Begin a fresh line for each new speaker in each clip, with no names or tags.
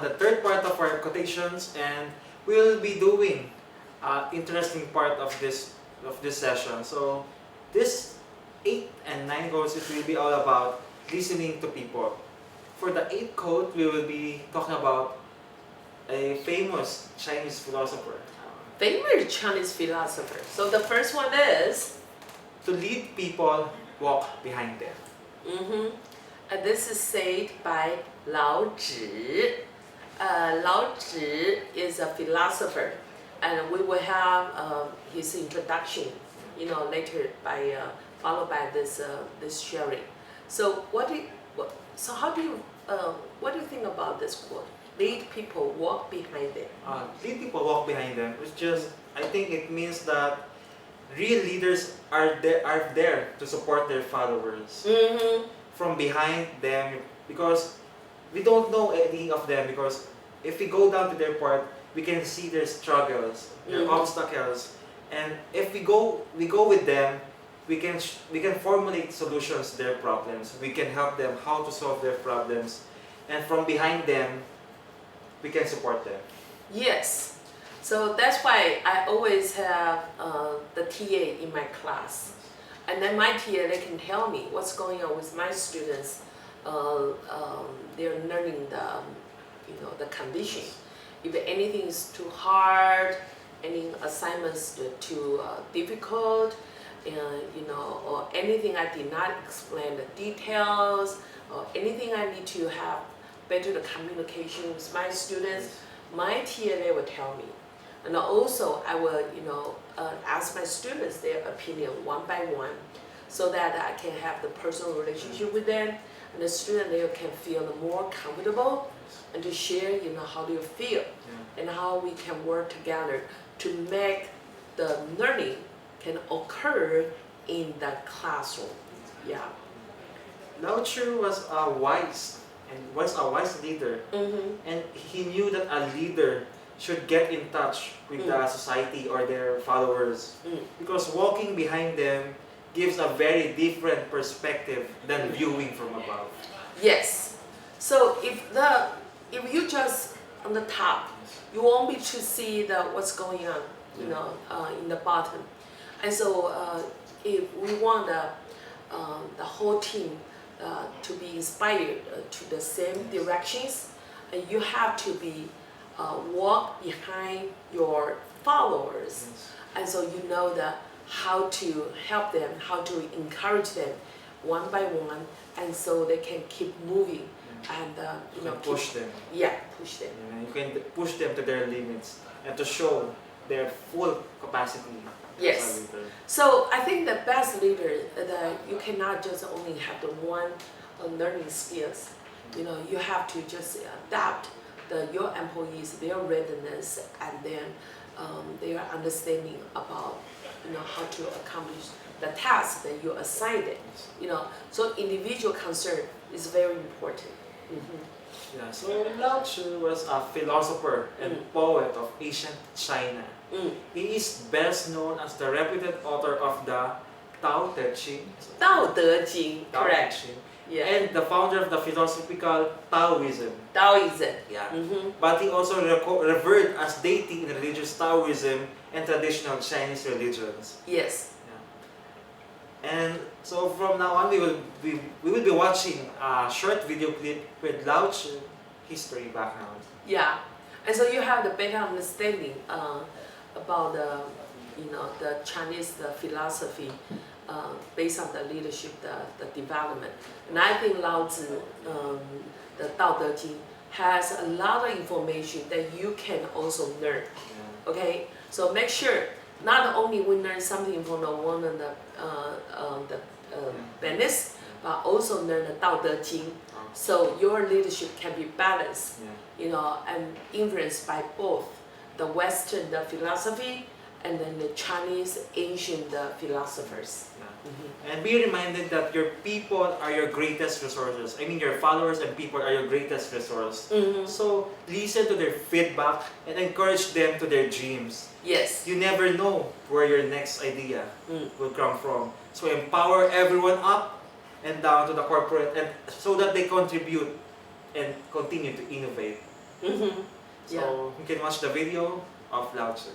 the third part of our quotations, and we will be doing interesting part of this session. So this 8 and 9 quotes, it will be all about listening to people. For the 8th quote, we will be talking about a famous Chinese philosopher.
Favorite Chinese philosopher. So the first one is
To lead people, walk behind them.
And this is said by Lao Zhi. Lao Zhi is a philosopher, and we will have his introduction, later by followed by this sharing. So what do you think about this quote? Lead people, walk behind them.
Lead people, walk behind them. It's just, I think it means that real leaders are there to support their followers from behind them, because we don't know anything of them, because if we go down to their part, we can see their struggles, their obstacles, and if we go with them, we can formulate solutions to their problems. We can help them how to solve their problems, and from behind them, we can support them.
Yes. So that's why I always have the TA in my class. And then my TA, they can tell me what's going on with my students. They're learning the condition. If anything is too hard, any assignments too difficult, or anything I did not explain the details, or anything I need to have better the communication with my students, my TA, they will tell me. And also I will, ask my students their opinion one by one, so that I can have the personal relationship with them, and the student, they can feel more comfortable and to share, how do you feel, and how we can work together to make the learning can occur in the classroom. Yeah.
Lao Tzu was a wise leader, and he knew that a leader should get in touch with the society or their followers, because walking behind them gives a very different perspective than viewing from above.
Yes. So if you just on the top, you won't be to see what's going on, in the bottom. And so if we want the whole team to be inspired to the same directions, you have to be walk behind your followers, and so you know how to help them, how to encourage them one by one, and so they can keep moving and
push them.
Yeah, push them.
You can push them to their limits and to show their full capacity.
Yes. So I think the best leader, that you cannot just only have the one learning skills. You have to just adapt your employees, their readiness, and then their understanding about how to accomplish the task that you assign them. So individual concern is very important.
Yeah. So Lao Tzu was a philosopher and poet of ancient China. He is best known as the reputed author of the Tao Te Ching.
Tao Te Ching, correct. Yeah.
And the founder of the philosophical Taoism.
Taoism.
Yeah. But he also revered as deity in religious Taoism and traditional Chinese religions.
Yes.
Yeah. And so from now on, we will be watching a short video clip with Lao Tzu history background.
Yeah. And so you have the better understanding about the Chinese philosophy based on the leadership, the development. And I think Lao Tzu, the Tao Te Ching, has a lot of information that you can also learn. Yeah. Okay, so make sure not only we learn something from the one of the Buddhist, but also learn the Tao Te Ching, so your leadership can be balanced, and influenced by both the Western philosophy and then the Chinese ancient philosophers.
And be reminded that your people are your greatest resources. I mean, your followers and people are your greatest resource. So listen to their feedback and encourage them to their dreams.
Yes.
You never know where your next idea will come from. So empower everyone up and down to the corporate, and so that they contribute and continue to innovate.
Mm-hmm. Yeah.
So you can watch the video of Lao Tzu.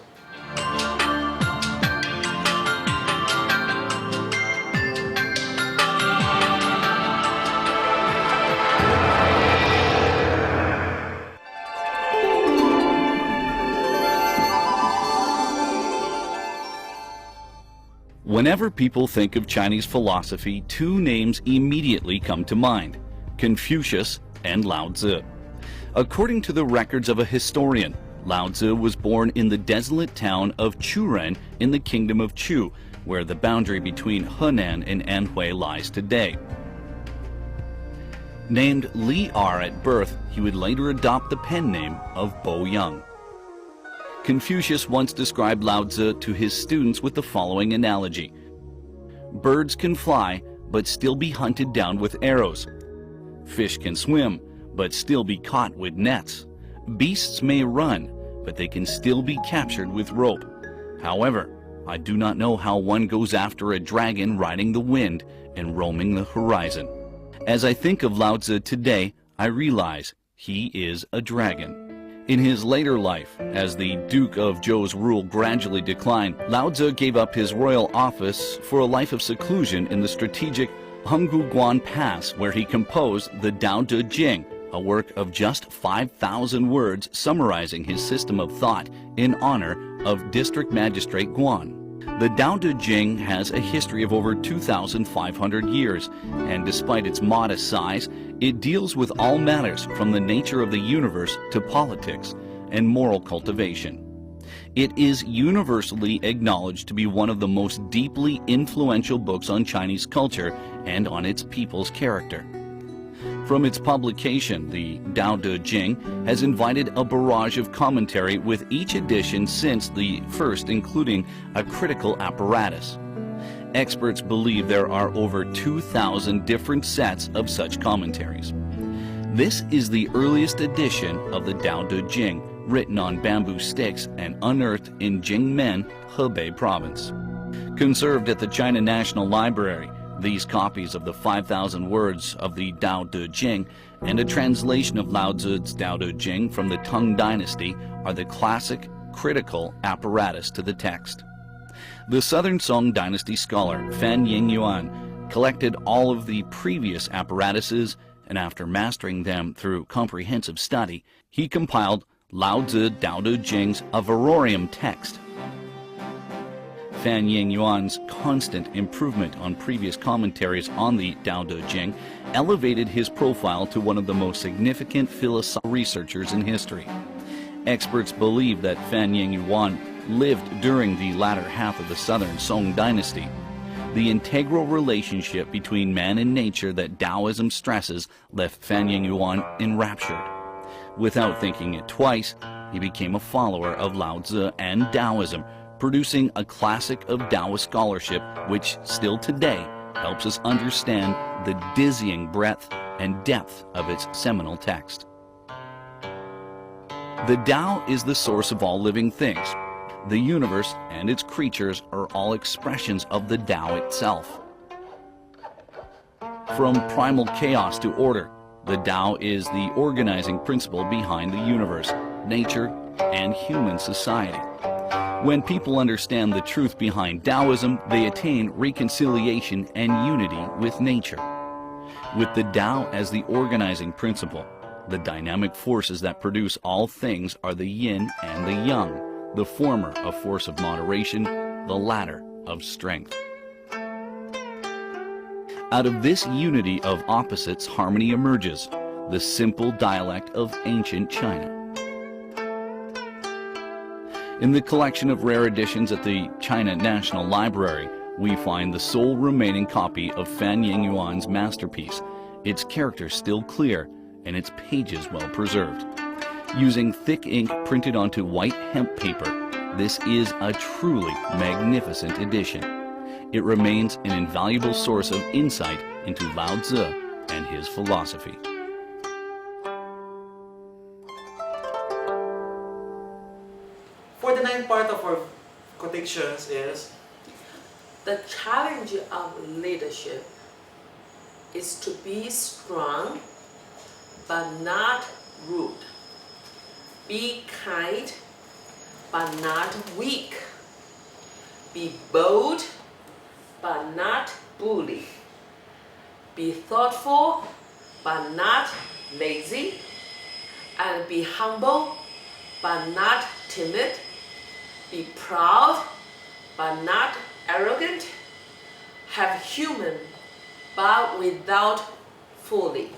Whenever people think of Chinese philosophy, two names immediately come to mind: Confucius and Lao Tzu. According to the records of a historian, Lao Tzu was born in the desolate town of Churen in the Kingdom of Chu, where the boundary between Henan and Anhui lies today. Named Li Er at birth, he would later adopt the pen name of Bo Yang. Confucius once described Lao Tzu to his students with the following analogy: birds can fly, but still be hunted down with arrows. Fish can swim, but still be caught with nets. Beasts may run, but they can still be captured with rope. However, I do not know how one goes after a dragon riding the wind and roaming the horizon. As I think of Lao Tzu today, I realize he is a dragon. In his later life, as the Duke of Zhou's rule gradually declined, Lao Tzu gave up his royal office for a life of seclusion in the strategic Hengguguan Pass, where he composed the Tao Te Ching, a work of just 5,000 words summarizing his system of thought in honor of District Magistrate Guan. The Tao Te Ching has a history of over 2,500 years, and despite its modest size, it deals with all matters from the nature of the universe to politics and moral cultivation. It is universally acknowledged to be one of the most deeply influential books on Chinese culture and on its people's character. From its publication, the Tao Te Ching has invited a barrage of commentary, with each edition since the first including a critical apparatus. Experts believe there are over 2,000 different sets of such commentaries. This is the earliest edition of the Tao Te Ching, written on bamboo sticks and unearthed in Jingmen, Hebei province. Conserved at the China National Library, these copies of the 5,000 words of the Tao Te Ching and a translation of Lao Tzu's Tao Te Ching from the Tang Dynasty are the classic, critical apparatus to the text. The Southern Song Dynasty scholar Fan Yingyuan collected all of the previous apparatuses, and after mastering them through comprehensive study, he compiled Lao Tzu Tao Te Ching's Averroium text. Fan Yingyuan's constant improvement on previous commentaries on the Tao Te Ching elevated his profile to one of the most significant philosophical researchers in history. Experts believe that Fan Yingyuan lived during the latter half of the Southern Song Dynasty. The integral relationship between man and nature that Taoism stresses left Fan Yingyuan enraptured. Without thinking it twice, he became a follower of Lao Tzu and Taoism, producing a classic of Taoist scholarship which still today helps us understand the dizzying breadth and depth of its seminal text. The Tao is the source of all living things. The universe and its creatures are all expressions of the Tao itself. From primal chaos to order, the Tao is the organizing principle behind the universe, nature, and human society. When people understand the truth behind Taoism, they attain reconciliation and unity with nature. With the Tao as the organizing principle, the dynamic forces that produce all things are the yin and the yang, the former a force of moderation, the latter of strength. Out of this unity of opposites, harmony emerges, the simple dialect of ancient China. In the collection of rare editions at the China National Library, we find the sole remaining copy of Fan Yingyuan's masterpiece, its characters still clear and its pages well preserved. Using thick ink printed onto white hemp paper, this is a truly magnificent edition. It remains an invaluable source of insight into Lao Tzu and his philosophy.
For the ninth part of our quotations is,
The challenge of leadership is to be strong but not rude. Be kind, but not weak. Be bold, but not bully. Be thoughtful, but not lazy. And be humble, but not timid. Be proud, but not arrogant. Have human, but without folly.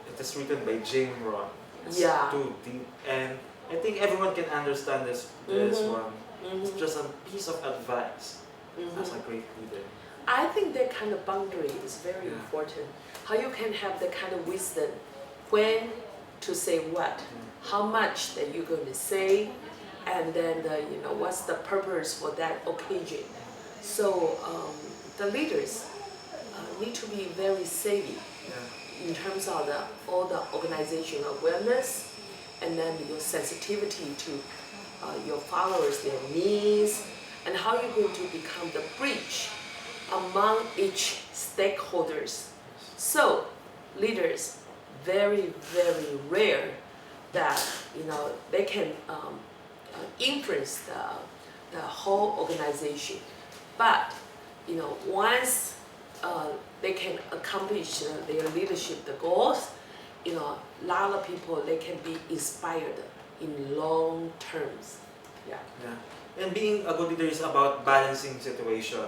It is written by James Ron. It's
Yeah.
too deep, and I think everyone can understand this one. It's just a piece of advice as a great leader.
I think that kind of boundary is very
Yeah.
important. How you can have that kind of wisdom, when to say what, how much that you're going to say, and then what's the purpose for that occasion. So the leaders need to be very savvy in terms of all the organizational awareness, and then your sensitivity to your followers, their needs, and how you're going to become the bridge among each stakeholders. So leaders, very, very rare that they can influence the whole organization. But once they can accomplish their leadership, the goals, a lot of people, they can be inspired in long terms. Yeah.
And being a good leader is about balancing situation.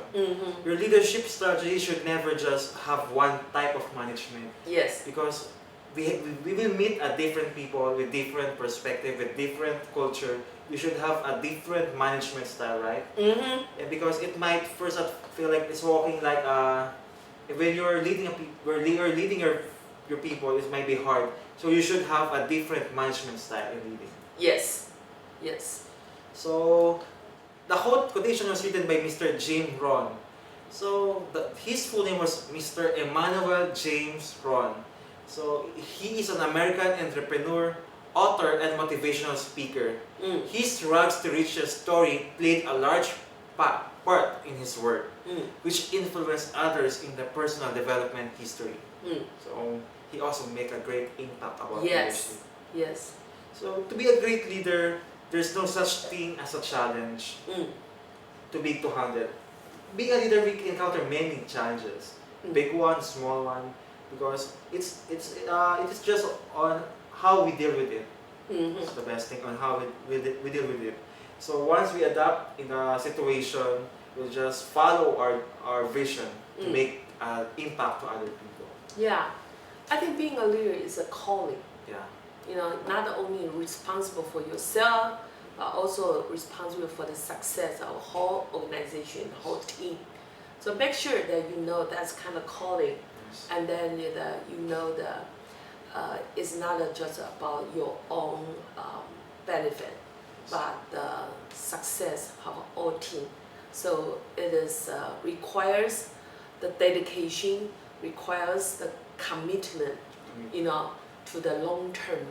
Your leadership strategy should never just have one type of management,
Yes.
because we will meet a different people with different perspective, with different culture. You should have a different management style, right? And because it might first feel like it's walking like when you're leading you're leading your people, it might be hard. So you should have a different management style in leading.
Yes. Yes.
So the whole quotation was written by Mr. James Ron. So his full name was Mr. Emmanuel James Ron. So he is an American entrepreneur, author, and motivational speaker. His Rags to Riches story played a large part in his work, which influenced others in the personal development history. So he also made a great impact about leadership.
Yes.
So to be a great leader, there's no such thing as a challenge too big to handle. Being a leader, we encounter many challenges, big one, small one, because it is just on how we deal with it. It's the best thing on how we deal with it. So once we adapt in a situation, we'll just follow our vision to make an impact to other people.
Yeah. I think being a leader is a calling.
Yeah.
Not only responsible for yourself, but also responsible for the success of the whole organization, the whole team. So make sure that that's kind of calling, and then it's not just about your own benefit, but the success of our team. So it is requires the dedication, requires the commitment, to the long-term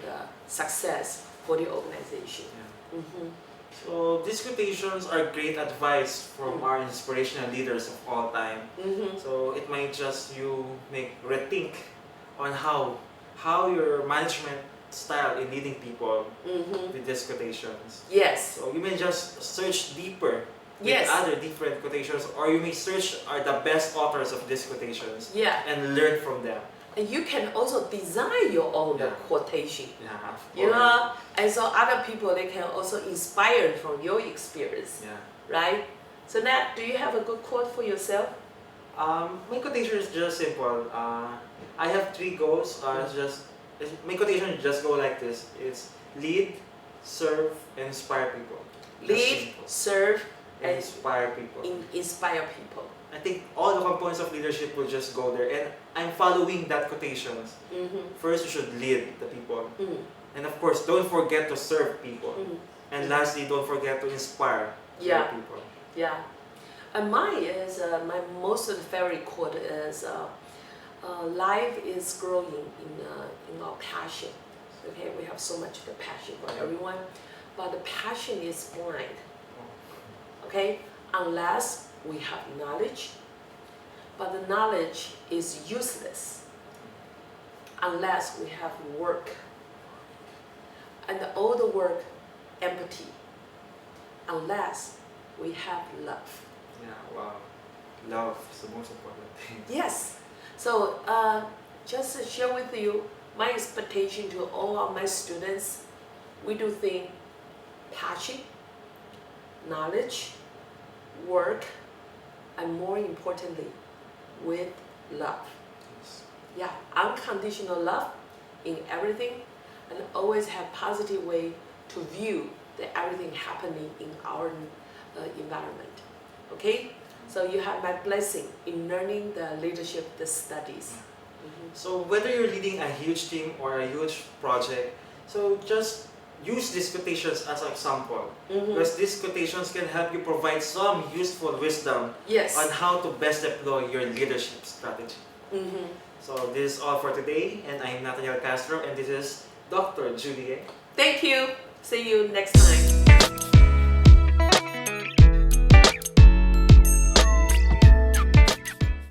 success for the organization.
So these quotations are great advice from our inspirational leaders of all time. So it might just make rethink on how your management style in leading people with these quotations.
Yes.
So you may just search deeper with
Yes.
other different quotations, or you may search the best authors of these quotations
Yeah.
and learn from them.
And you can also design your own
Yeah.
quotation.
Yeah.
And so other people, they can also inspire from your experience,
Yeah.
right? So Nat, do you have a good quote for yourself?
My quotation is just simple. I have 3 goals. My quotation just go like this. It's lead, serve, and inspire people. Just
Lead,
simple.
serve, and
Inspire people.
inspire people.
I think all the components of leadership will just go there, and I'm following that quotations. First, you should lead the people, and of course, don't forget to serve people, and lastly, don't forget to inspire
Yeah.
people.
Yeah. And mine is, my most favorite quote is, life is growing in our passion. Okay, we have so much the passion for everyone, but the passion is blind. Okay, unless we have knowledge, but the knowledge is useless unless we have work. and all the work empty unless we have love.
Yeah, wow. Love is the most important thing.
Yes. So just to share with you my expectation to all of my students, we do think passion, knowledge, work, and more importantly, with love.
Yes.
Yeah, unconditional love in everything, and always have positive way to view the everything happening in our environment. Okay, so you have my blessing in learning the leadership, the studies.
So whether you're leading a huge team or a huge project, so just use these quotations as an example. Because these quotations can help you provide some useful wisdom
Yes.
on how to best deploy your leadership strategy. So this is all for today, and I'm Nathaniel Castro, and this is Dr. Julie.
Thank you. See you next time.